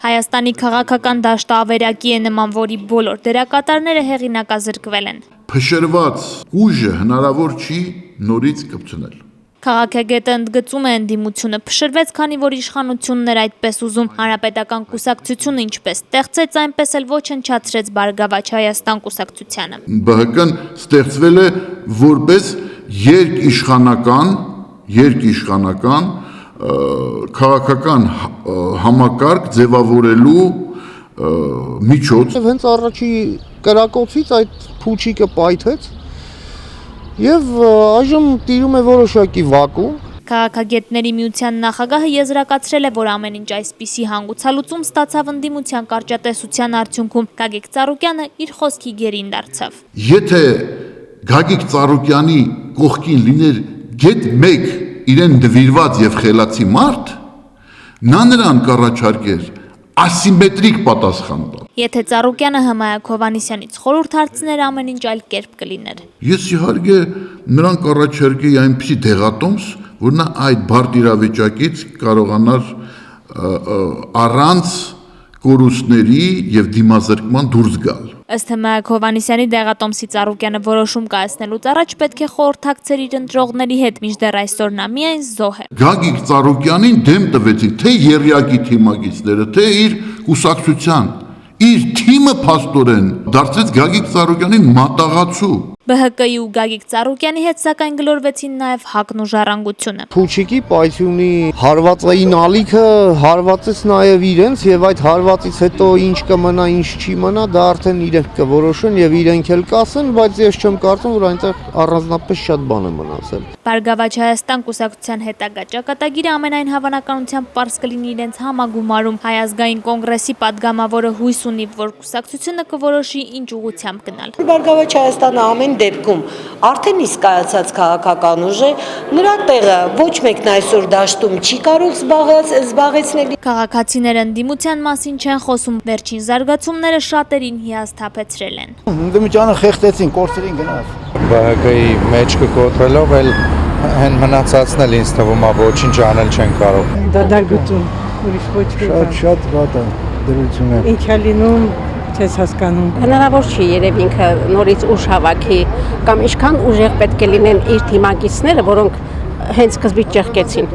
Հայաստանի քաղաքական դաշտը ավերակի է նման, որի բոլոր դերակատարները հեղինակազրկվել են։ Փշրված ուժը հնարավոր չի նորից կպցնել։ Քաղաքագետը ընդգծում է ընդդիմությունը փշրվեց, քանի որ իշխանությունն էր այդպես ուզում։ Հանրապետական կուսակցությունը ինչպես ստեղծեց, այնպես էլ ոչնչացրեց Բարգավաճ Հայաստան կուսակցությանը։ ԲՀԿ-ն ստեղծվել է որպես երկիշխանական քաղաքական համակարգ ձևավորելու միջոց։ Հենց առաջի կրակոցից այդ փուչիկը պայթեց և այժմ տիրում է որոշակի վակուում։ Քաղաքագետների միության նախագահը եզրակացրել է, որ ամեն ինչ այսպիսի հանգուցալուծում ստացավ ընդդիմության կարճատեսության արդյունքում։ Գագիկ Ծառուկյանը իր խոսքի գերին դարձավ։ Եթե Գագիկ Ծառուկյանի կողքին լիներ գեթ մեկ իրեն դվիրված և խելացի մարդ, նա նրան կառաջարկեր ասիմետրիկ պատասխան տալ։ Եթե Ծառուկյանը Հմայակ Հովհաննիսյանից խորհուրդ հարցներ, ամեն ինչ այլ կերպ կլիներ։ Ես իհարկե նրան կառաջարկեի այնպիսի դեղատոմս, որ նա այդ բարդ իրավիճակից կարողանար առանց կորուստների և դիմազրկման դուրս գալ։ Ըստ Հմայակ Հովհաննիսյանի դեղատոմսի Ծառուկյանը որոշում կայացնելուց առաջ պետք է խորհրդակցեր իր ընտրողների հետ, մինչդեռ այսօր նա միայն զոհ է։ Գագիկ Ծառուկյանին դեմ տվեցին թե եռյակի թիմագիծները, թե իր կուսակցության, իր թիմը փաստորեն դարձրեց Գագիկ Ծառուկյանին մատաղացու։ ԲՀԿ-ի ու Գագիկ Ծառուկյանի հետ սակայն գլորվեցին նաև ՀԱԿ-ն ու Ժառանգությունը։ Փուչիկի պայթյունի հարվածային ալիքը հարվածեց նաև իրենց և այդ հարվածից հետո ինչ կմնա, ինչ չի մնա, դա արդեն իրենք կորոշեն և իրենք էլ կասեն, բայց ես չեմ կարծում, որ այնտեղ առանձնապես շատ բան է մնացել։ Բարգավաճ Հայաստան կուսակցության հետագա ճակատագիրը ամենայն հավանականությամբ պարզ կլինի իրենց համագումարում։ Հայ ազգային կոնգրեսի падգամավորը հույս ունի, որ կուսակցությունը կորոշի ինչ ուղղությամբ գնալ։ Բարգավաճ Հայաստանը ամեն դեպքում արդեն իսկ կայացած քաղաքական ուժ է, նրա տեղը ոչ մեկն այսօր դաշտում չի կարող զբաղեցնել։ Քաղաքացիները ընդդիմության մասին չեն խոսում, վերջին զարգացումները շատերին հիասթափեցրել են։ Ընդդիմությանը խեղդեցին, կորցրին գնաց։ ԲՀԿ-ի մեջ կկոտրելով էլ հեն մնացածն էլ ինձ թվում է ոչինչ անել չեն կարող։ Դադարգություն, ուրիշ ոչ մի։ Շատ վատ է դրությունը։ Ինչ է լինում, չես հասկանում։ Հնարավոր չի երևի ինքը նորից ուժ հավաքի կամ ինչքան ուժեղ պետք է լինեն իր թիմակիցները, որոնք հենց սկզբից ճեղքեցին։